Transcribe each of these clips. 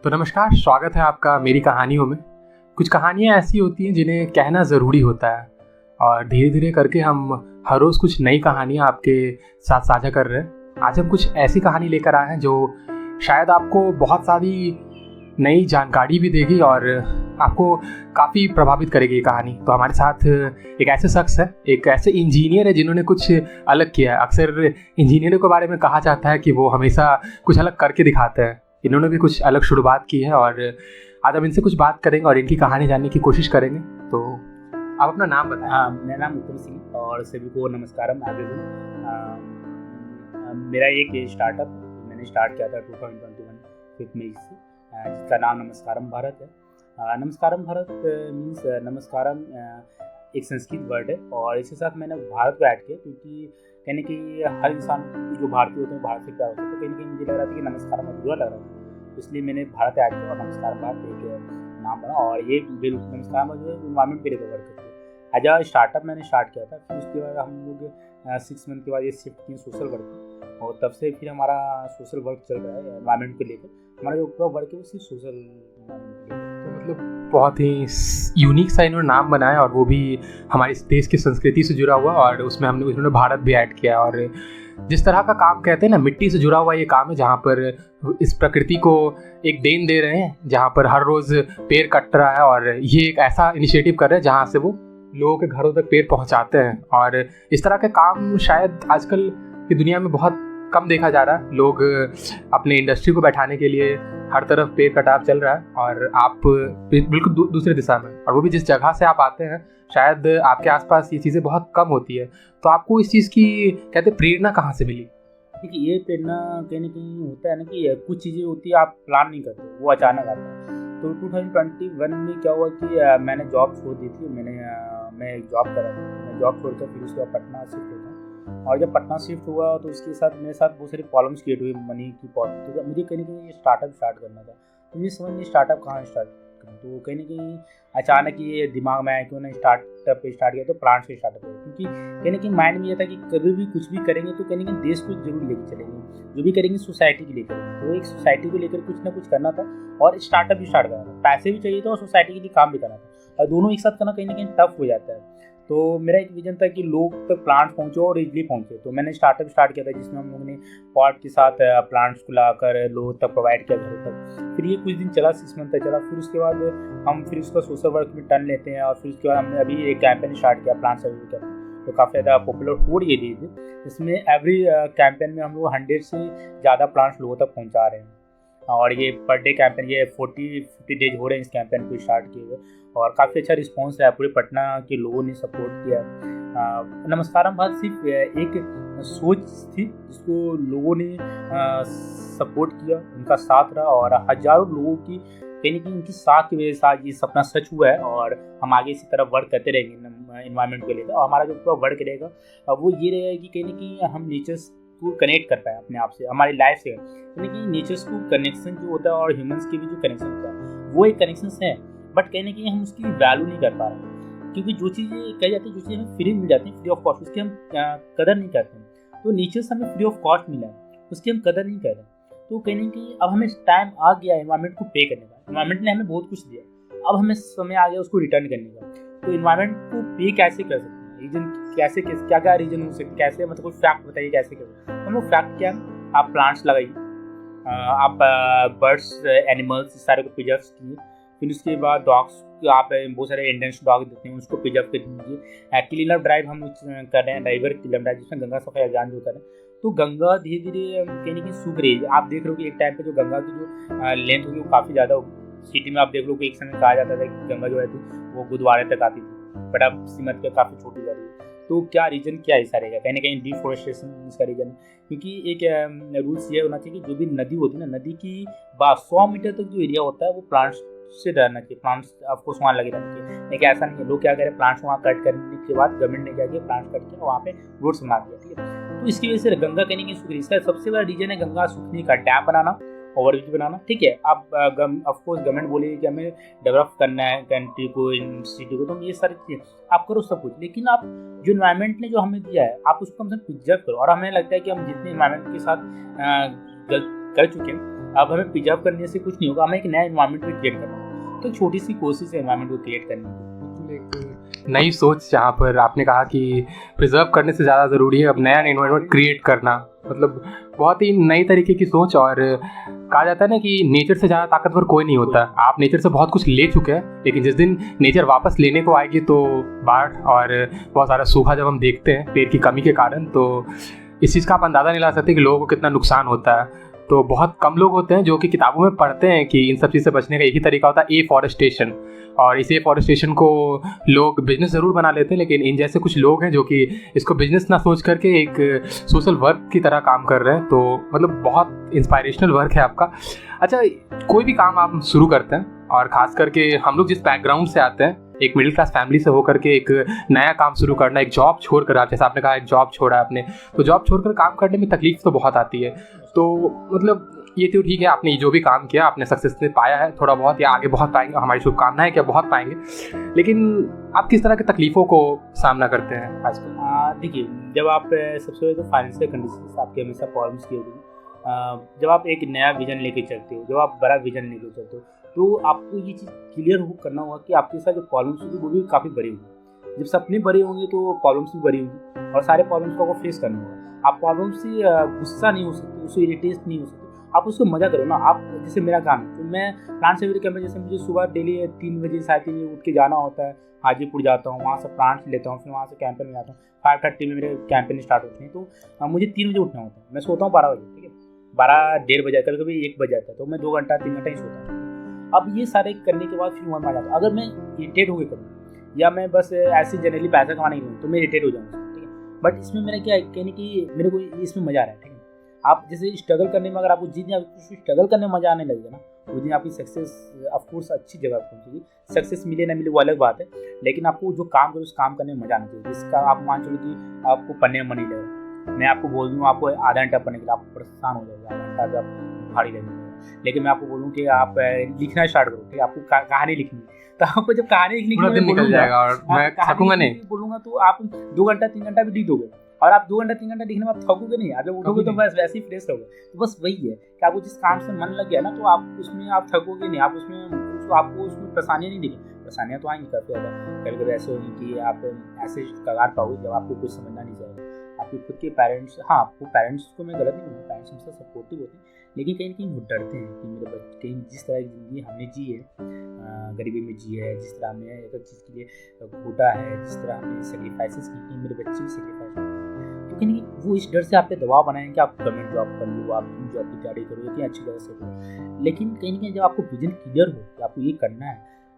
तो नमस्कार, स्वागत है आपका मेरी कहानियों में। कुछ कहानियाँ ऐसी होती हैं जिन्हें कहना ज़रूरी होता है और धीरे धीरे करके हम हर रोज़ कुछ नई कहानियाँ आपके साथ साझा कर रहे हैं। आज हम कुछ ऐसी कहानी लेकर आए हैं जो शायद आपको बहुत सारी नई जानकारी भी देगी और आपको काफ़ी प्रभावित करेगी ये कहानी। तो हमारे साथ एक ऐसे शख्स है, एक ऐसे इंजीनियर है जिन्होंने कुछ अलग किया है। अक्सर इंजीनियरों के बारे में कहा जाता है कि वो हमेशा कुछ अलग करके दिखाते हैं। इन्होंने भी कुछ अलग शुरुआत की है और आज हम इनसे कुछ बात करेंगे और इनकी कहानी जानने की कोशिश करेंगे। तो आप अपना नाम बताएं। हाँ, मेरा नाम उत्तम सिंह और सभी को नमस्कारम। मेरा एक स्टार्टअप मैंने स्टार्ट किया था 2021 5 मई से, जिसका नाम नमस्कारम भारत है। नमस्कारम भारत मीन्स नमस्कारम एक संस्कृत वर्ड है और इसके साथ मैंने भारत को ऐड किया क्योंकि कहीं कि हर इंसान जो भारतीय होते हैं भारत से प्यार होता है, तो कहीं मुझे लग रहा था कि नमस्कारम अधूरा लग रहा था, तो इसलिए मैंने भारत ऐड किया और नमस्कारम भारत एक नाम बना। और ये नमस्कारम जो है इन्वायरमेंट पे वर्क करते हैं। एज आ स्टार्टअप मैंने स्टार्ट किया था, फिर उसके बाद हम लोग 6 मंथ के बाद ये शिफ्ट किए सोशल वर्क, और तब से फिर हमारा सोशल वर्क चल रहा है इन्वायरमेंट को लेकर। हमारा जो पूरा वर्क है वो सिर्फ सोशल इन्वायरमेंट को लेकर। तो मतलब बहुत ही यूनिक सा इन्होंने नाम बनाया और वो भी हमारे देश की संस्कृति से जुड़ा हुआ, और उसमें हमने इन्होंने भारत भी ऐड किया। और जिस तरह का काम कहते हैं ना, मिट्टी से जुड़ा हुआ ये काम है जहाँ पर इस प्रकृति को एक देन दे रहे हैं, जहाँ पर हर रोज़ पेड़ कट रहा है और ये एक ऐसा इनिशिएटिव कर रहे हैं जहाँ से वो लोगों के घरों तक पेड़ पहुँचाते हैं। और इस तरह के काम शायद आजकल की दुनिया में बहुत कम देखा जा रहा है। लोग अपने इंडस्ट्री को बैठाने के लिए हर तरफ पेड़ कटाव चल रहा है और आप बिल्कुल दूसरे दिशा में, और वो भी जिस जगह से आप आते हैं शायद आपके आसपास ये चीज़ें बहुत कम होती है। तो आपको इस चीज़ की कहते प्रेरणा कहाँ से मिली? देखिए, ये प्रेरणा कहीं ना कहीं होता है ना कि कुछ चीज़ें होती है आप प्लान नहीं करते, वो अचानक आता है। तो 2021 में क्या हुआ कि मैंने जॉब छोड़ दी थी। मैं एक जॉब कर रहा था, मैं जॉब छोड़कर फिर उसके बाद पटना शिफ्ट होता। और जब पटना शिफ्ट हुआ तो उसके साथ मेरे साथ बहुत सारी प्रॉब्लम्स क्रिएट हुई मनी की प्रॉब्लम। तो मुझे कहीं ना कहीं स्टार्टअप स्टार्ट करना था, तो मुझे समझ नहीं स्टार्टअप कहाँ स्टार्ट करूँ। तो कहीं ना कहीं अचानक ये दिमाग में आया क्यों ना स्टार्टअप स्टार्ट किया, तो प्लांट्स से स्टार्टअप किया। क्योंकि कहीं ना कहीं माइंड में ये था कि कभी भी कुछ भी करेंगे तो कहीं ना कहीं देश को जरूर लेकर चलेंगे, जो भी करेंगे सोसाइटी के लिए करेंगे। तो एक सोसाइटी को लेकर कुछ ना कुछ करना था और स्टार्टअप भी स्टार्ट करना था। पैसे भी चाहिए था और सोसाइटी के लिए काम भी करना था, और दोनों एक साथ करना कहीं ना कहीं टफ हो जाता है। तो मेरा एक विजन था कि लोग तक प्लांट्स पहुँचे और इजली पहुँचे। तो मैंने स्टार्टअप स्टार्ट किया था जिसमें हम लोगों ने पॉट के साथ प्लांट्स को लाकर लोगों तक प्रोवाइड किया, घरों तक। फिर ये कुछ दिन चला, 6 मंथ तक चला। फिर उसके बाद हम फिर उसका सोशल वर्क में टर्न लेते हैं, और फिर उसके बाद हमने अभी एक कैंपेन स्टार्ट किया प्लांट सर्वे का, तो काफ़ी ज़्यादा पॉपुलर हो रही है धीरे धीरे। इसमें एवरी कैंपेन में हम लोग 100 से ज़्यादा प्लांट्स लोगों तक पहुँचा रहे हैं। और ये पर डे कैंपेन, ये 40-50 डेज हो रहे हैं इस कैंपेन को स्टार्ट किए हुए, और काफ़ी अच्छा रिस्पांस है। पूरे पटना के लोगों ने सपोर्ट किया। नमस्कारम भारत सिर्फ एक सोच थी जिसको लोगों ने सपोर्ट किया, उनका साथ रहा, और हज़ारों लोगों की कहीं ना कहीं उनकी साथ की वजह से आज ये सपना सच हुआ है। और हम आगे इसी तरह वर्क करते रहेंगे इन्वायरमेंट को लेकर। और हमारा जो पूरा वर्क रहेगा वो ये रहेगा कि कहीं ना कहीं हम नेचर्स को कनेक्ट कर पाए अपने आप से, हमारी लाइफ से। यानी कि नेचर्स को कनेक्शन जो होता है और ह्यूमंस के भी जो कनेक्शन होता है वो एक कनेक्शन है, बट कहीं ना कहीं हम उसकी वैल्यू नहीं कर पा रहे हैं। क्योंकि जो चीज़ें कही जाती है, जो चीज़ें हमें फ्री मिल जाती हैं, फ्री ऑफ कॉस्ट, उसकी हम कदर नहीं करते हैं। तो नेचर्स हमें फ्री ऑफ कॉस्ट मिला है, उसकी हम कदर नहीं कर रहे। तो कहीं ना कहीं अब हमें टाइम आ गया इन्वायरमेंट को पे करने का। इन्वायरमेंट ने हमें बहुत कुछ दिया, अब हमें समय आ गया उसको रिटर्न करने का। तो इन्वायरमेंट को पे कैसे कर सकते हैं, रीजन कैसे, क्या क्या रीजन हो सकते, कैसे, मतलब कोई फैक्ट बताइए कैसे करें। हम लोग फैक्ट क्या है, आप प्लांट्स लगाइए, आप बर्ड्स एनिमल्स इस सारे को प्रिजर्व कीजिए। फिर उसके बाद डॉग्स, आप बहुत सारे इंडियंस डॉग देते हैं उसको प्रिजर्व कर दीजिए। क्लीनर ड्राइव हम कर रहे हैं, ड्राइवर क्लीनर ड्राइव, जिसमें गंगा सफाई अभियान जो कर रहे हैं। तो गंगा धीरे धीरे कहीं ना कहीं सूख रही है। आप देख रहे हो कि एक टाइम पे जो गंगा की जो लेंथ होगी वो काफ़ी ज़्यादा होगी। सिटी में आप देख लो कि एक समय कहा जाता था कि गंगा जो है थी वो गुरुद्वारे तक आती थी, बट अब सीमत के काफ़ी छोटी जा रही है। तो क्या रीजन क्या हिस्सा रहेगा, कहीं ना कहीं डिफोरेस्टेशन इसका रीजन। क्योंकि एक रूल्स ये होना चाहिए कि जो भी नदी होती है ना, नदी की 100 मीटर तक जो एरिया होता है वो प्लांट्स से रहना चाहिए। प्लांट्स आपको वहाँ लगे रहना चाहिए। लेकिन ऐसा नहीं है, लोग क्या करें, प्लांट्स वहाँ कट करने के बाद गवर्नमेंट ने क्या किया, प्लांट्स कट के वहाँ पे रोड्स बना दिया, ठीक है। तो इसकी वजह से गंगा कहीं नहीं सूख रही। इसका सबसे बड़ा रीजन है गंगा सूखने का, डैम बनाना, ओवरब्रिज बनाना, ठीक है। आप ऑफकोर्स गवर्नमेंट बोलेगी कि हमें डेवलप करना है कंट्री को, सिटी को, तो ये सारी चीज़ें आप करो सब कुछ, लेकिन आप जो इन्वायरमेंट ने जो हमें दिया है आप उसको हमसे प्रिजर्व करो। और हमें लगता है कि हम जितने इन्वायरमेंट के साथ कर चुके हैं अब हमें प्रिजर्व करने से कुछ नहीं होगा, हमें एक नया एनवायरनमेंट भी क्रिएट करना होगा। तो छोटी सी कोशिश है एनवायरनमेंट को क्रिएट करने की। एक नई सोच, जहाँ पर आपने कहा कि प्रिजर्व करने से ज़्यादा ज़रूरी है अब नया एनवायरनमेंट क्रिएट करना, मतलब बहुत ही नई तरीके की सोच। और कहा जाता है ना कि नेचर से ज़्यादा ताकतवर कोई नहीं होता। आप नेचर से बहुत कुछ ले चुके हैं, लेकिन जिस दिन नेचर वापस लेने को आएगी तो बाढ़ और बहुत सारा सूखा जब हम देखते हैं पेड़ की कमी के कारण, तो इस चीज़ का आप अंदाज़ा नहीं ला सकते कि लोगों को कितना नुकसान होता है। तो बहुत कम लोग होते हैं जो कि किताबों में पढ़ते हैं कि इन सब चीज़ से बचने का एक ही तरीका होता है, एफॉरेस्टेशन। और इस एफॉरेस्टेशन को लोग बिजनेस ज़रूर बना लेते हैं, लेकिन इन जैसे कुछ लोग हैं जो कि इसको बिजनेस ना सोच करके एक सोशल वर्क की तरह काम कर रहे हैं। तो मतलब बहुत इंस्पायरेशनल वर्क है आपका। अच्छा, कोई भी काम आप शुरू करते हैं, और ख़ास करके हम लोग जिस बैकग्राउंड से आते हैं, एक मिडिल क्लास फैमिली से होकर के एक नया काम शुरू करना, एक जॉब छोड़कर, आप जैसे आपने कहा एक जॉब छोड़ा आपने, तो जॉब छोड़कर काम करने में तकलीफ तो बहुत आती है। तो मतलब ये तो ठीक है, आपने जो भी काम किया आपने सक्सेस पाया है, थोड़ा बहुत या आगे बहुत पाएंगे, हमारी शुभकामनाएं कि बहुत पाएंगे। लेकिन आप किस तरह की तकलीफ़ों को सामना करते हैं आजकल? देखिए, जब आप सबसे पहले तो फाइनेंशियल कंडीशन आपके हमेशा प्रॉब्लम्स की होगी। जब आप एक नया विजन लेके चलते हो, जब आप बड़ा विजन लेके चलते हो, तो आपको ये चीज़ क्लियर करना होगा कि आपके साथ जो प्रॉब्लम्स होगी वो भी काफ़ी बड़ी होगी। जब सपने बड़े होंगे तो प्रॉब्लम्स भी बड़ी होगी, और सारे प्रॉब्लम्स को आपको फेस करना होगा। आप प्रॉब्लम से गुस्सा नहीं हो सकते, उससे इरिटेट नहीं हो सकते, आप उसको मजा करो ना। आप जैसे मेरा काम है, तो मैं प्लांट सेवरी कैंप में, जैसे मुझे सुबह डेली 3 बजे 3:30 बजे उठ के जाना होता है, हाजीपुर जाता हूँ, वहाँ से प्लांट्स लेता हूँ, फिर वहाँ से कैंपेन में जाता हूँ। 5:30 में मेरे कैंपेन स्टार्ट होते हैं, तो मुझे 3 बजे उठना होता है। मैं सोता हूँ 12 बजे, ठीक है, 12-1:30 बजे, कभी कभी 1 बज जाता है, तो मैं 2 घंटा 3 घंटा ही सोता हूँ। अब ये सारे करने के बाद फिर वहाँ में आ जाता हूँ। अगर मैं इरिटेट होकर करूँ, या मैं बस ऐसे जनरली पैसा कमाने के लिए, तो मैं इरिटेट हो जाऊँगा, ठीक है। बट इसमें मेरा क्या है, कहने की मेरे को इसमें मजा आ रहा है, ठीक है। आप जैसे स्ट्रगल करने में, अगर आपको जिस दिन आपको स्ट्रगल करने में मजा आने लगेगा ना, उस दिन आपकी सक्सेस ऑफकोर्स अच्छी जगह पहुंचेगी। सक्सेस मिले ना मिले वो अलग बात है, लेकिन आपको जो काम करो उस काम करने में मजा आना चाहिए। जिसका आप मान चलो कि आपको पढ़ने में मन नहीं लगेगा, मैं आपको बोल दूँ आपको आधा घंटा पढ़ने के लिए, आप परेशान हो जाएगा, आधा घंटा भी आप भारी लगेगा। लेकिन मैं आपको बोलूँ कि आप लिखना स्टार्ट करो, कि आपको कहानी लिखनी है, तो आपको जब कहानी लिखने के लिए निकल जाएगा और मैं थकूंगा नहीं, बोलूँगा तो आप 2 घंटा 3 घंटा भी लिख दोगे। और आप 2 घंटा 3 घंटा लिखने में आप थकोगे नहीं, आप जब उठोगे तो बस वैसे ही फ्रेश रहोगे। तो बस वही है कि आपको जिस काम से मन लग गया ना, तो आप उसमें आप थकोगे नहीं, आप उसमें आपको उसमें परेशानियाँ नहीं दिखेंगी। परेशानियाँ तो आएंगी काफ़ी ज़्यादा, कभी कभी ऐसे होगी कि आप ऐसे कगार पाओगे जब आपको कुछ समझना नहीं जाएगा। आपके खुद के पेरेंट्स, हाँ, आपको पेरेंट्स को मैं गलत नहीं बोलूँगा, पेरेंट्स हमसे सपोर्टिव होते हैं, लेकिन कहीं ना कहीं वो डरते हैं कि मेरे बच्चे कहीं जिस तरह की ज़िंदगी हमने जी है, गरीबी में जी है, जिस तरह हमने एक चीज़ के लिए घूटा है, जिस तरह हमने सेक्रीफाइसेस की, मेरे बच्चे भी सेक्रीफाइस करते, तो कहीं वो इस डर से आप पे दबाव बनाएंगे कि आप गवर्नमेंट जॉब कर लो, आप जॉब की तैयारी करो, कि अच्छी तरह से करो। लेकिन कहीं ना कहीं जब आपको विजन क्लियर हो कि आपको ये करना है,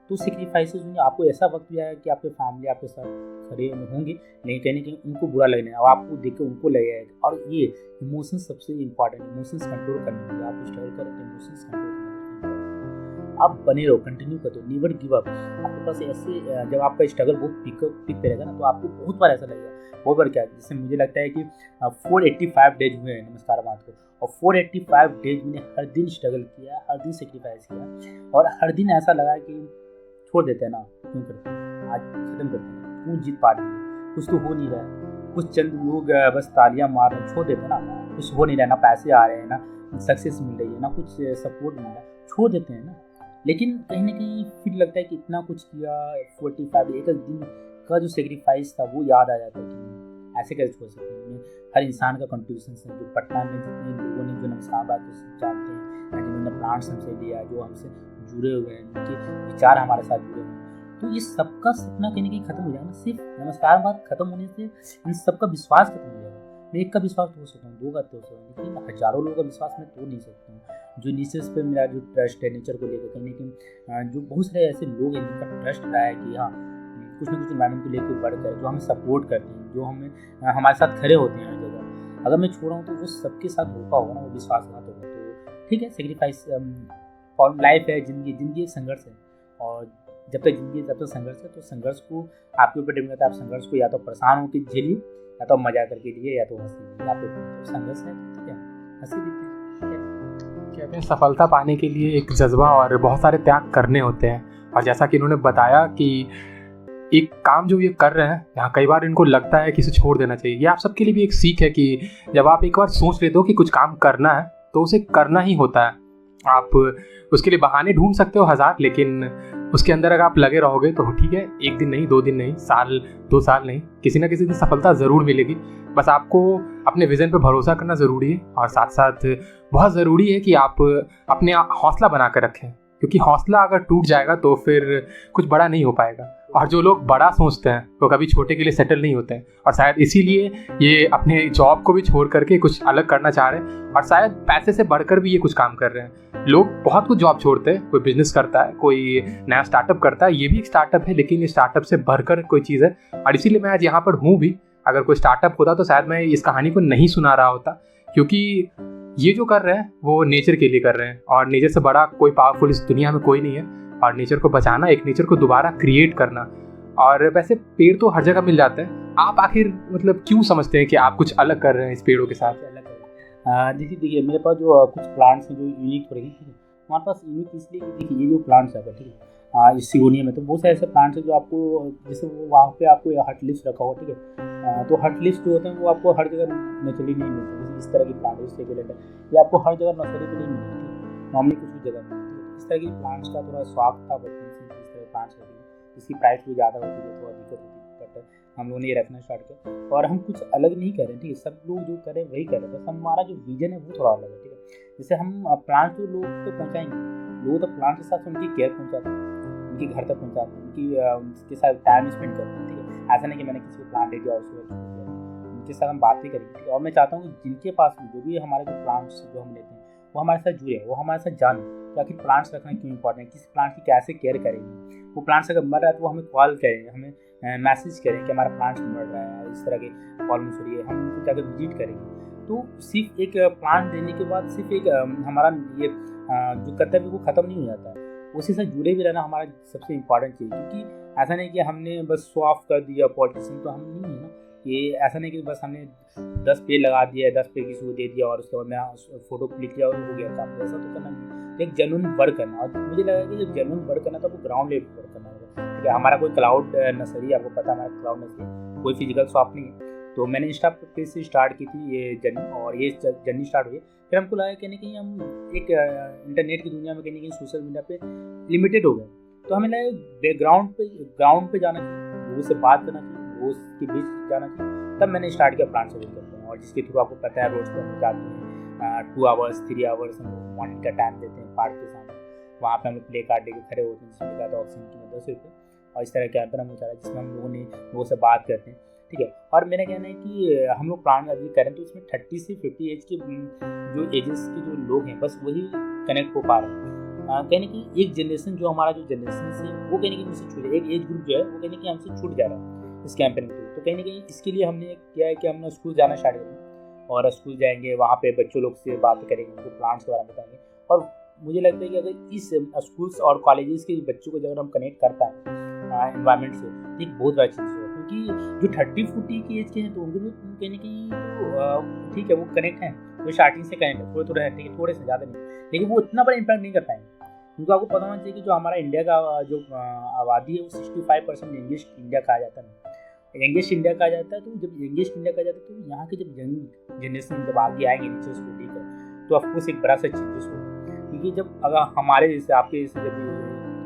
तो सेक्रीफाइसेस होंगे। आपको ऐसा वक्त भी आएगा कि आपके फैमिली आपके साथ खड़े होंगे, लेकिन कहीं ना कहीं उनको बुरा लगने और आपको देख के उनको लगेगा। और ये इमोशंस सबसे इंपॉर्टेंट, इमोशंस कंट्रोल करने के लिए आप स्ट्रगल करें, इमोशंस कंट्रोल करने, आप बने रहो, कंटिन्यू कर दो, नेवर गिव अप। आपके पास ऐसे जब आपका स्ट्रगल बहुत पीक पे रहेगा ना, तो आपको बहुत बार ऐसा लगेगा, बहुत बार क्या, जैसे मुझे लगता है कि 485 डेज हुए हैं नमस्कार बात को, और 485 डेज मैंने हर दिन स्ट्रगल किया, हर दिन सेक्रीफाइस किया, और हर दिन ऐसा लगा कि छोड़ देते हैं ना, क्यों करते हैं, आज खत्म करते हैं, क्यों जीत पा रहे हैं, कुछ तो हो नहीं रहा है, कुछ चंद लोग बस तालियां मार रहे हैं, छोड़ देते हैं ना, कुछ हो नहीं रहा है, ना पैसे आ रहे हैं, ना सक्सेस मिल रही है, ना कुछ सपोर्ट मिल रहा है, छोड़ देते हैं ना। लेकिन कहीं ना कहीं फिर लगता है कि इतना कुछ किया, 45 एक दिन का जो सेक्रीफाइस था वो याद आ जाता है कि ऐसे कैसे छोड़ सकते हैं। हर इंसान का कंट्रीब्यूशन है, जो पटना में जितने लोगों ने जो नमस्कार बात को जानते हैं, जिन्होंने प्लांट्स हमसे लिया, जो हमसे जुड़े हुए हैं, उनके विचार हमारे साथ जुड़े हुए हैं, तो ये सबका सपना कहीं ना कहीं खत्म हो जाएगा ना। सिर्फ नमस्कार बात खत्म होने से इन सबका विश्वास खत्म हो जाएगा। मैं एक का विश्वास तोड़ सकता हूँ, 2 का तोड़ सकता हूँ, लेकिन हजारों लोगों का विश्वास मैं तोड़ नहीं सकता हूँ। जो नेचर्स पे मेरा जो ट्रस्ट है, नेचर को लेकर कहीं ना कहीं जो बहुत सारे ऐसे लोग हैं जिनका ट्रस्ट रहा है कि हाँ कुछ ना कुछ इन्वायरमेंट को लेकर बढ़कर, जो हमें सपोर्ट करते हैं, जो हमें हमारे साथ खड़े होते हैं हर जगह, अगर मैं छोड़ा हूँ तो वो सबके साथ धोखा होगा ना, वो विश्वासघात होगा। तो ठीक है, सेक्रीफाइस लाइफ है, जिंदगी एक संघर्ष है, और जब तक जिंदगी तब तक संघर्ष है, तो संघर्ष को आपके ऊपर डिपेंड करता है। आप संघर्ष को या तो परेशान होकर झेलिए, या तो मजा करके लिए, या तो हंसी, या तो संघर्ष है, ठीक है, हंसी दीजिए। कहते हैं सफलता पाने के लिए एक जज्बा और बहुत सारे त्याग करने होते हैं, और जैसा कि इन्होंने बताया कि एक काम जो ये कर रहे हैं, यहाँ कई बार इनको लगता है कि इसे छोड़ देना चाहिए। ये आप सबके लिए भी एक सीख है कि जब आप एक बार सोच लेते हो कि कुछ काम करना है तो उसे करना ही होता है, आप उसके लिए बहाने ढूंढ सकते हो हज़ार, लेकिन उसके अंदर अगर आप लगे रहोगे तो ठीक है, 1 दिन नहीं, 2 दिन नहीं, साल 2 साल नहीं, किसी ना किसी दिन सफलता ज़रूर मिलेगी। बस आपको अपने विज़न पे भरोसा करना ज़रूरी है, और साथ साथ बहुत ज़रूरी है कि आप अपने हौसला बना कर रखें, क्योंकि हौसला अगर टूट जाएगा तो फिर कुछ बड़ा नहीं हो पाएगा। और जो लोग बड़ा सोचते हैं वो कभी छोटे के लिए सेटल नहीं होते हैं, और शायद इसीलिए ये अपने जॉब को भी छोड़ करके कुछ अलग करना चाह रहे हैं, और शायद पैसे से बढ़कर भी ये कुछ काम कर रहे हैं। लोग बहुत कुछ जॉब छोड़ते हैं, कोई बिजनेस करता है, कोई नया स्टार्टअप करता है, ये भी एक स्टार्टअप है, लेकिन ये स्टार्टअप से बढ़कर कोई चीज़ है। और इसीलिए मैं आज यहाँ पर हूँ भी। अगर कोई स्टार्टअप होता तो शायद मैं इस कहानी को नहीं सुना रहा होता, क्योंकि ये जो कर रहे हैं वो नेचर के लिए कर रहे हैं, और नेचर से बड़ा कोई पावरफुल इस दुनिया में कोई नहीं है। और नेचर को बचाना, एक नेचर को दोबारा क्रिएट करना। और वैसे पेड़ तो हर जगह मिल जाते हैं, आप आखिर मतलब क्यों समझते हैं कि आप कुछ अलग कर रहे हैं इस पेड़ों के साथ? देखिए मेरे पास जो कुछ प्लांट्स हैं जो यूनिक हो रही है, ठीक है, हमारे पास यूनिक इसलिए कि देखिए ये जो प्लांट्स है, ठीक है, इस सिगोनिया में तो बहुत सारे ऐसे प्लांट्स हैं जो आपको, जैसे वो वहाँ पे आपको हट लिस्ट रखा हुआ, ठीक है, तो हट लिस्ट जो होते हैं वो आपको हर जगह नेचुरली नहीं मिलते। जैसे इस तरह की प्लांट है, ये आपको हर जगह नर्सरी में नहीं मिलती, नॉर्मली कुछ भी जगह मिलती है। इस तरह की प्लांट्स का थोड़ा शौक था बचपन से, इस तरह प्लांट्स होती है, इसकी प्राइस भी ज़्यादा होती है, थोड़ा दिक्कत होती है, बट हम लोगों ने ये रखना स्टार्ट किया। और हम कुछ अलग नहीं कर रहे, ठीक है, सब लोग जो करें वही करें, बस हमारा जो विजन है वो थोड़ा अलग है, ठीक है। जैसे हम प्लांट तो लोग तक पहुँचाएंगे, लोग तो प्लांट के साथ उनकी केयर पहुँचाते हैं, उनके घर तक पहुँचाते हैं, उनके साथ टाइम स्पेंड करते हैं, ठीक है। ऐसा नहीं कि मैंने किसी को प्लांट दे दिया और उसको छोड़ दिया, उनके साथ हम बातें करेंगे, ठीक है। और मैं चाहता हूँ कि जिनके पास जो भी हमारे जो प्लांट्स जो हम लेते हैं वो हमारे साथ जुड़े, वो हमारे साथ जाने कि आखिर प्लांट्स रखना क्यों इंपॉर्टेंट है, किस प्लांट की कैसे केयर करेंगे। वो प्लांट्स अगर मर रहा है तो वो हमें कॉल करेंगे, हमें मैसेज करें कि हमारा प्लांट्स मर रहा है, इस तरह के प्रॉब्लम्स हो रही है, हम उनको जाकर विजिट करेंगे। तो सिर्फ एक प्लांट देने के बाद सिर्फ एक हमारा ये जो कर्तव्य वो ख़त्म नहीं हो जाता है, उसी से जुड़े भी रहना हमारा सबसे इम्पॉर्टेंट चीज़। क्योंकि ऐसा नहीं कि हमने बस शो ऑफ कर दिया, पॉलिटिशियन तो हम नहीं है ना, ये ऐसा नहीं कि बस हमने 10 पेड़ लगा दिया, 10 पेड़ किसी को दे दिया और उसके बाद मैं फोटो क्लिक किया और हो गया काम। ऐसा तो करना नहीं, एक जेन्युइन वर्क करना। और मुझे लगा कि जब जेन्युइन वर्क करना तो आपको ग्राउंड लेवल पर वर्क करना होगा, ठीक है। हमारा कोई क्लाउड नर्सरी, आपको पता है हमारा क्लाउड नर्सरी कोई फिजिकल शॉप नहीं है, तो मैंने इंस्टा पेज से स्टार्ट की थी ये जर्नी, और ये जर्नी स्टार्ट हुई। फिर हमको लगा कहीं ना कहीं हम एक इंटरनेट की दुनिया में, कहीं ना कहीं सोशल मीडिया पे लिमिटेड हो गए, तो हमें लगा ग्राउंड पे जाना चाहिए, लोगों से बात करना चाहिए, रोज के बीच जाना चाहिए। तब मैंने स्टार्ट किया प्लांट सर्विस करते हैं, और जिसके थ्रू आपको पता है रोज पर हम जाते हैं 2 आवर्स 3 आवर्स हम मॉर्निंग का टाइम देते हैं पार्क के सामने, वहाँ पे हम लोग प्ले कार्ड लेके खड़े होते हैं, जिसमें लिखा था ऑक्सीजन की 10 रुपये, और इस तरह के कैंपेन हम चला है जिसमें हम लोगों से बात करते हैं, ठीक है। और मेरा कहना है कि हम लोग प्लांट अभी करें तो इसमें 30 से 50 एज के जो एजेस के जो लोग हैं बस वही कनेक्ट हो पा रहे हैं। कहने की एक जनरेशन जो हमारा जो जनरेशन है वो कहने की मुझसे छूट, एक एज ग्रुप जो है वो कहने की हमसे छूट जा रहा है इस कैंपेन के थ्रू। तो कहीं ना कहीं इसके लिए हमने किया है कि हमने स्कूल जाना स्टार्ट करेंगे, और स्कूल जाएंगे, वहाँ पे बच्चों लोग से बात करेंगे, उनको प्लांट्स के बारे में बताएंगे। और मुझे लगता है कि अगर इस स्कूल्स और कॉलेजेस के बच्चों को अगर हम कनेक्ट कर पाएँ एनवायरनमेंट से, तो एक बहुत बड़ा चीज़ है। क्योंकि जो 30-40 की एज के हैं तो उनको कहीं ना कहीं तो ठीक है वो कनेक्ट हैं, वो स्टार्टिंग से कनेक्ट है, थोड़े ठीक है, थोड़े से ज़्यादा नहीं, लेकिन वो इतना बड़ा इम्पैक्ट नहीं कर पाएंगे। क्योंकि आपको पता होना चाहिए कि जो हमारा इंडिया का जो आबादी है वो 65% यंगेस्ट इंडिया कहा जाता है, यंगेस्ट इंडिया कहा जाता है। तो जब यंगेस्ट इंडिया कहा जाता है तो यहाँ के जब यंग जनरेशन जब आगे आएंगे नेचर्स को लेकर, तो ऑफकोर्स एक बड़ा सा चेंजेस होगा। क्योंकि जब अगर हमारे जैसे आपके जैसे जब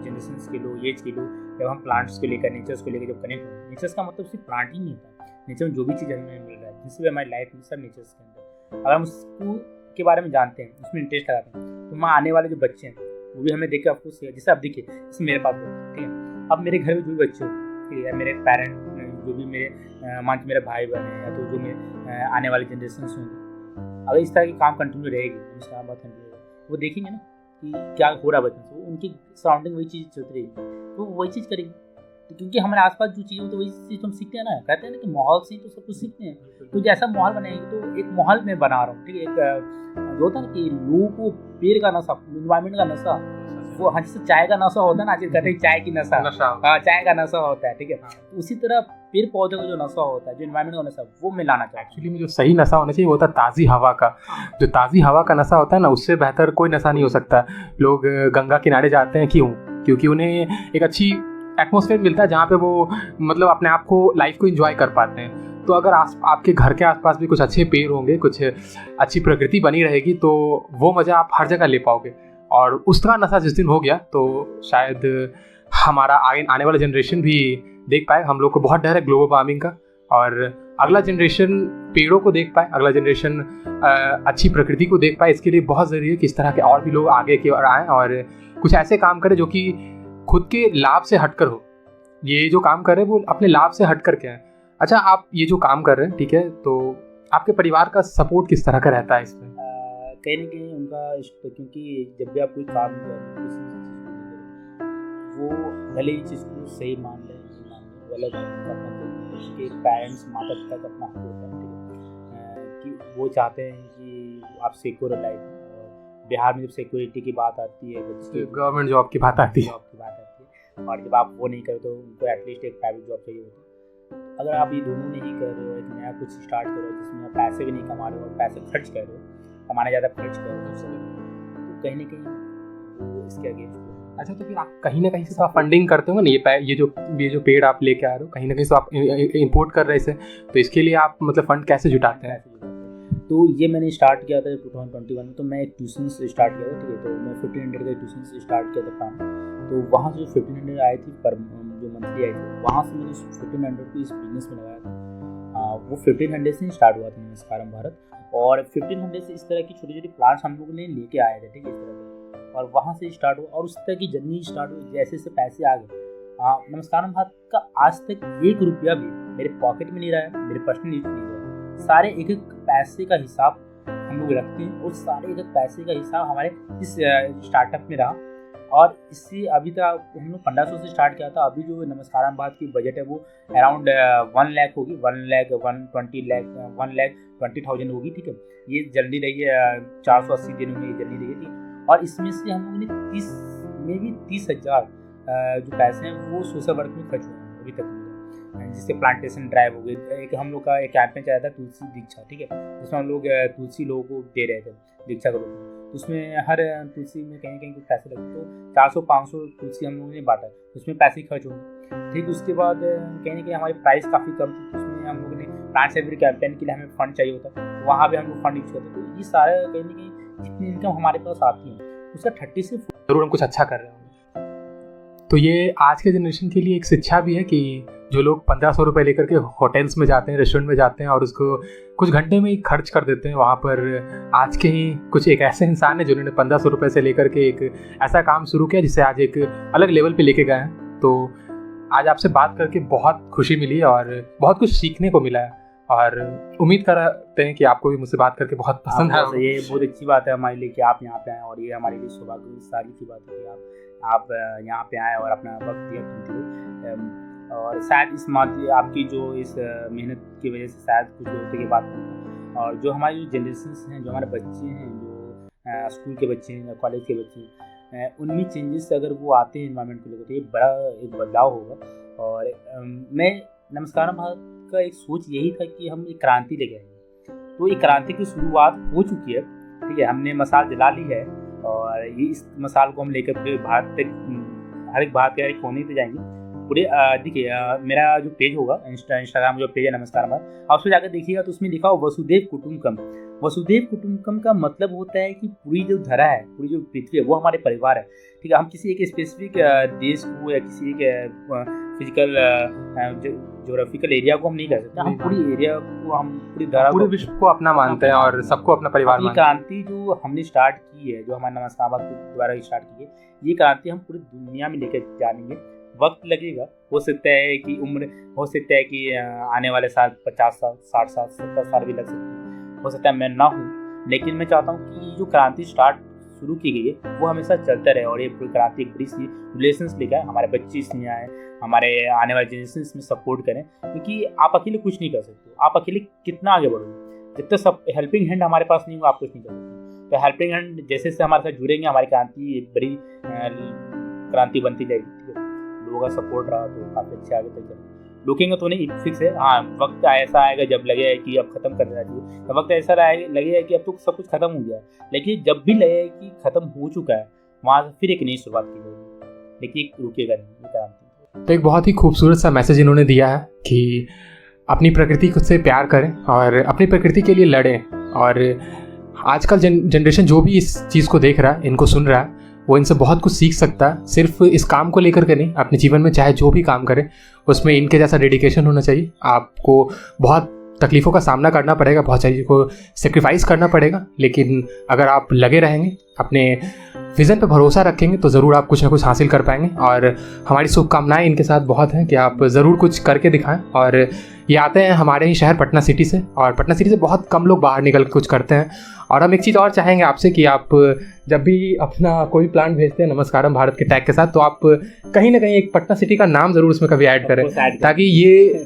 जनरेशन के लोग, एज के लोग, जब हम प्लांट्स को लेकर, नेचर्स को लेकर जब कनेक्ट होंगे, नेचर्स का मतलब सिर्फ प्लांट ही नहीं होता, नेचर में जो भी चीज़ हमें मिल रहा है, जिससे भी हमारी लाइफ में सब नेचर्स के अंदर, अगर हम उसको के बारे में जानते हैं, उसमें इंटरेस्ट लगाते हैं, तो वहाँ आने वाले जो बच्चे हैं वो भी हमें देख के आपको, जैसे आप देखिए जैसे मेरे पास, ठीक है, अब मेरे घर में जो भी बच्चे हो, ठीक है, मेरे पेरेंट जो भी मेरे मान के मेरे भाई बहन हैं, या तो जो मेरे आने वाले जनरेशन होंगे, अगर इस तरह की काम कंटिन्यू रहेगी, इसका बात कंटिन्यू रहेगी, वो देखेंगे ना कि क्या हो रहा है बच्चों से, उनकी सराउंडिंग वही चीज़ चलती रहेगी, तो वही चीज़ करेंगे। तो क्योंकि हमारे आसपास जो चीज़ होती है वही चीज़ हम सीखते हैं ना, कहते हैं ना कि माहौल से ही तो सब कुछ सीखते हैं। तो जैसा माहौल बनाएंगे, तो एक माहौल में बना रहा हूँ, ठीक है, एक जो होता है ना कि लोगों को पेड़ का नशा, इन्वायरमेंट का नशा, वो हाँ जैसे चाय का नशा होता है ना, आज कहते हैं चाय की नशा, हाँ चाय का नशा होता है, ठीक है, तो उसी तरह पेड़ पौधे का जो नशा होता है, जो इन्वायरमेंट का नशा, वो मैं लाना चाहता हूँ। एक्चुअली में जो सही नशा होना चाहिए वो होता है ताज़ी हवा का। जो ताज़ी हवा का नशा होता है ना, उससे बेहतर कोई नशा नहीं हो सकता। लोग गंगा किनारे जाते हैं क्यों? क्योंकि उन्हें एक अच्छी एटमॉस्फेयर मिलता है जहाँ पे वो मतलब अपने आप को, लाइफ को एंजॉय कर पाते हैं। तो अगर आपके घर के आसपास भी कुछ अच्छे पेड़ होंगे, कुछ अच्छी प्रकृति बनी रहेगी, तो वो मज़ा आप हर जगह ले पाओगे। और उसका नशा जिस दिन हो गया तो शायद हमारा आने वाला जनरेशन भी देख पाए। हम लोग को बहुत डर है ग्लोबल वार्मिंग का, और अगला जनरेशन पेड़ों को देख पाए, अगला जनरेशन अच्छी प्रकृति को देख पाए। इसके लिए बहुत ज़रूरी है कि इस तरह के और भी लोग आगे की ओर आएँ और कुछ ऐसे काम करें जो कि खुद के लाभ से हटकर हो। ये जो काम कर रहे हैं वो अपने लाभ से हट कर के हैं। अच्छा, आप ये जो काम कर रहे हैं, ठीक है, तो आपके परिवार का सपोर्ट किस तरह का रहता है इसमें? कहीं ना कहीं उनका, क्योंकि जब भी आप कोई काम करें वो भले ही चीज़ को सही मान लें नहीं मान लें, वो अलग अपना उसके पेरेंट्स माता पिता का अपना हक होता है, ठीक है, कि वो चाहते हैं कि आप सिक्योर लाइफ। और बिहार में जब सिक्योरिटी की बात आती है, गवर्नमेंट जॉब की बात आती है, और जब आप वो नहीं करो तो उनको एटलीस्ट एक प्राइवेट जॉब चाहिए होती है। अगर आप ये दोनों नहीं कर रहे हो, एक नया कुछ स्टार्ट करो जिसमें आप पैसे भी नहीं कमा रहे हो और पैसे खर्च कर रहे हो, कमाने ज़्यादा खर्च कर रहे हो, तो कहीं ना कहीं इसके अगेंस्ट। अच्छा, तो फिर आप कहीं ना कहीं से तो आप फंडिंग करते हो ना, ये जो पेड़ आप लेके आ रहे हो, कहीं ना कहीं से आप इंपोर्ट कर रहे हैं इसे, तो इसके लिए आप मतलब फंड कैसे जुटाते हैं? तो ये मैंने स्टार्ट किया था 2021 में, तो मैं एक ट्यूशन स्टार्ट किया था, ठीक है, तो मैं 1500 का ट्यूशन स्टार्ट किया था काम। तो वहाँ से जो 1500 आई थी पर जो मंथली आई थी, वहाँ से मैंने 1500 को इस बिजनेस में लगाया था। वो 1500 से ही स्टार्ट हुआ था नमस्कारम भारत, और 1500 से इस तरह की छोटी छोटी प्लांट्स हम लोगों ने लेके आए थे, ठीक है, इस तरह के, और वहाँ से स्टार्ट हुआ और उस तरह की जर्नी स्टार्ट हुई। जैसे जैसे पैसे आ गए, नमस्कारम भारत का आज तक 1 रुपया भी मेरे पॉकेट में नहीं रहा, मेरे पर्सनल यूज नहीं रहा। सारे एक एक पैसे का हिसाब हम लोग रखते हैं और सारे एक एक पैसे का हिसाब हमारे इस स्टार्टअप में रहा। और इससे अभी तक हम लोग 1500 से स्टार्ट किया था। अभी जो नमस्कारम भारत की बजट है वो अराउंड 1 लाख होगी, 1,20,000 होगी, ठीक है। ये जल्दी रही है, 480 दिनों में ये जल्दी रही थी। और इसमें से हम लोगों ने 30,000 जो पैसे हैं वो सोशल वर्क में खर्च हुए अभी तक, जिससे प्लांटेशन ड्राइव हो गई। एक हम लोग का एक कैंपेन चला था तुलसी दीक्षा, ठीक है, जिसमें हम लोग तुलसी लोगों को दे रहे थे दीक्षा के रूप में। उसमें हर तुलसी में कहीं कहीं कुछ पैसे लगते, तो 400-500 तुलसी हम लोगों ने बांटा, उसमें पैसे खर्च हुए। ठीक, उसके बाद कहीं ना कहीं हमारी प्राइस काफ़ी कम थी, तो उसमें हम लोगों ने प्लांट सेवरी कैंपेन के लिए हमें फंड चाहिए होता, तो वहाँ भी हम लोग फंड यूज करते। तो ये सारा कहीं ना कहीं जितनी इनकम हमारे पास आती है उसका 30 से जरूर हम कुछ अच्छा कर रहे होंगे। तो ये आज के जनरेशन के लिए एक शिक्षा भी है कि जो लोग 1500 रुपये लेकर के होटल्स में जाते हैं, रेस्टोरेंट में जाते हैं और उसको कुछ घंटे में ही खर्च कर देते हैं, वहाँ पर आज के ही कुछ एक ऐसे इंसान है जिन्होंने 1500 रुपये से लेकर के एक ऐसा काम शुरू किया जिसे आज एक अलग लेवल पे लेके गए हैं। तो आज आपसे बात करके बहुत खुशी मिली और बहुत कुछ सीखने को मिला है, और उम्मीद करते हैं कि आपको भी मुझसे बात करके बहुत पसंद आया। ये बहुत अच्छी बात है हमारे लिए कि आप यहाँ पे आए, और ये हमारे लिए सौभाग्यशाली की बात है कि आप यहाँ पे आए और अपना वक्त दिया। और शायद इस आपकी जो इस मेहनत की वजह से शायद कुछ लोगों की बात नहीं, और जो हमारी जो जनरेशन हैं, जो हमारे बच्चे हैं, जो स्कूल के बच्चे हैं या कॉलेज के बच्चे हैं, उनमें चेंजेस अगर वो आते हैं इन्वायरमेंट को लेकर, तो ये बड़ा एक बदलाव होगा। और मैं नमस्कारम भारत का एक सोच यही था कि हम एक क्रांति लेके आएंगे, तो एक क्रांति की शुरुआत हो चुकी है, ठीक है। हमने मसाल जला ली है और ये इस मसाल को हम लेकर पूरे भारत तक, हर एक भारत के हर एक कोने पे जाएंगे पूरे। देखिए मेरा जो पेज होगा इंस्टाग्राम जो पेज है नमस्कारम भारत, आप उसमें जाकर देखिएगा तो उसमें लिखा हो वसुदेव कुटुंबकम। वसुदेव कुटुंबकम का मतलब होता है कि पूरी जो धरा है, पूरी जो पृथ्वी है वो हमारे परिवार है, ठीक है। हम किसी एक स्पेसिफिक देश को या किसी एक फिजिकल ज्योग्राफिकल एरिया को हम नहीं कह सकते, हम पूरी एरिया को, हम पूरी धरा, पूरे विश्व को अपना मानते हैं और सबको अपना परिवार मानते हैं। क्रांति जो हमने स्टार्ट की है, जो हमारे नमस्कारम भारत के द्वारा स्टार्ट की है, ये क्रांति हम पूरी दुनिया में लेकर जाएंगे। वक्त लगेगा, हो सकता है कि उम्र, हो सकता है कि आने वाले साल 50 साल, 60 साल, 70 साल भी लग सकते हैं, हो सकता है मैं ना हूँ, लेकिन मैं चाहता हूँ कि जो क्रांति स्टार्ट शुरू की गई है वो हमेशा चलता रहे, और ये पूरी क्रांति एक बड़ी सी रिलेशंस लेकर हमारे बच्चे इसमें आए, हमारे आने वाले जनरेशन इसमें सपोर्ट करें, क्योंकि आप अकेले कुछ नहीं कर सकते। आप अकेले कितना आगे बढ़ोगे, जब तक सब हेल्पिंग हैंड हमारे पास नहीं होगा आप कुछ नहीं कर सकते। तो हेल्पिंग हैंड जैसे जैसे हमारे साथ जुड़ेंगे, हमारी क्रांति एक बड़ी क्रांति बनती जाएगी, ठीक है। लोगों का सपोर्ट रहा तो काफ़ी अच्छे आगे तक चलेंगे। रुकेंगे तो नहीं, फिक्स है। हाँ, वक्त ऐसा आएगा जब लगे कि अब खत्म कर देना चाहिए, तो वक्त ऐसा लगेगा कि अब तो सब कुछ खत्म हो गया, लेकिन जब भी लगे कि खत्म हो चुका है, वहाँ से फिर एक नई शुरुआत की जाएगी, लेकिन रुकेगा नहीं ये क्रांति। तो एक बहुत ही खूबसूरत सा मैसेज इन्होंने दिया है कि अपनी प्रकृति से प्यार करें और अपनी प्रकृति के लिए लड़ें। और आजकल जनरेशन जो भी इस चीज़ को देख रहा है, इनको सुन रहा है, वो इनसे बहुत कुछ सीख सकता है। सिर्फ इस काम को लेकर के नहीं, अपने जीवन में चाहे जो भी काम करे उसमें इनके जैसा डेडिकेशन होना चाहिए। आपको बहुत तकलीफ़ों का सामना करना पड़ेगा, बहुत सारी चीज़ों को सेक्रीफाइस करना पड़ेगा, लेकिन अगर आप लगे रहेंगे, अपने विज़न पे भरोसा रखेंगे तो ज़रूर आप कुछ ना कुछ हासिल कर पाएंगे। और हमारी शुभकामनाएं इनके साथ बहुत हैं कि आप ज़रूर कुछ करके दिखाएं। और ये आते हैं हमारे ही शहर पटना सिटी से, और पटना सिटी से बहुत कम लोग बाहर निकल के कुछ करते हैं। और हम एक चीज़ और चाहेंगे आपसे कि आप जब भी अपना कोई प्लान भेजते हैं नमस्कारम भारत के टैग के साथ, तो आप कहीं ना कहीं एक पटना सिटी का नाम ज़रूर उसमें कभी ऐड करें, ताकि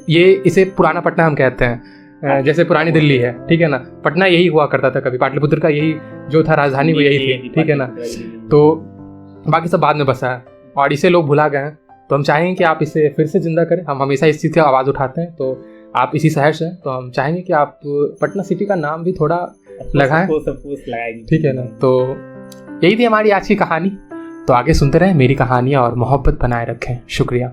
ये इसे पुराना पटना हम कहते हैं, जैसे पुरानी दिल्ली है, ठीक है ना। पटना यही हुआ करता था कभी, पाटलिपुत्र का यही जो था राजधानी वो यही थी, ठीक है ना। तो बाकी सब बाद में बसा है और इसे लोग भुला गए हैं। तो हम चाहेंगे कि आप इसे फिर से जिंदा करें। हम हमेशा इस चीज़ की आवाज़ उठाते हैं, तो आप इसी शहर से हैं, तो हम चाहेंगे कि आप पटना सिटी का नाम भी थोड़ा लगाएं, ठीक है ना। तो यही थी हमारी आज की कहानी। तो आगे सुनते रहें मेरी कहानियाँ और मोहब्बत बनाए रखें। शुक्रिया।